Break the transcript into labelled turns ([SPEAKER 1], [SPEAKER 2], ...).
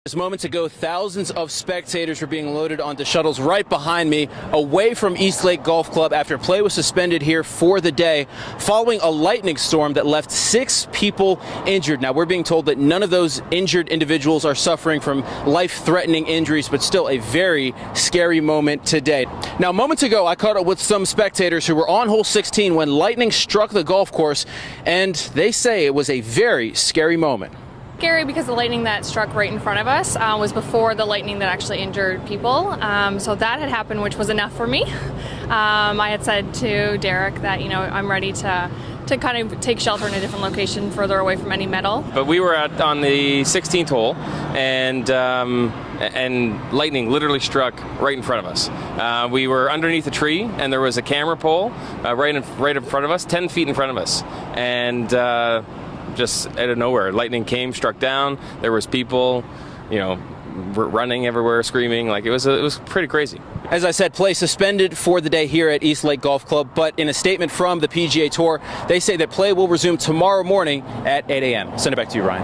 [SPEAKER 1] Just moments ago, thousands of spectators were being loaded onto shuttles right behind me away from East Lake Golf Club after play was suspended here for the day following a lightning storm that left 6 people injured. Now, we're being told that none of those injured individuals are suffering from life-threatening injuries, but still a very scary moment today. Now, moments ago, I caught up with some spectators who were on hole 16 when lightning struck the golf course, and they say it was a very scary moment.
[SPEAKER 2] Scary because the lightning that struck right in front of us was before the lightning that actually injured people. So that had happened, which was enough for me. I had said to Derek that, I'm ready to kind of take shelter in a different location further away from any metal.
[SPEAKER 3] But we were on the 16th hole, and lightning literally struck right in front of us. We were underneath a tree, and there was a camera pole right in front of us, 10 feet in front of us, and just out of nowhere, lightning came, struck down. There was people, running everywhere, screaming. Like it was pretty crazy.
[SPEAKER 1] As I said, play suspended for the day here at East Lake Golf Club, but in a statement from the PGA Tour, they say that play will resume tomorrow morning at 8 a.m. Send it back to you, Ryan.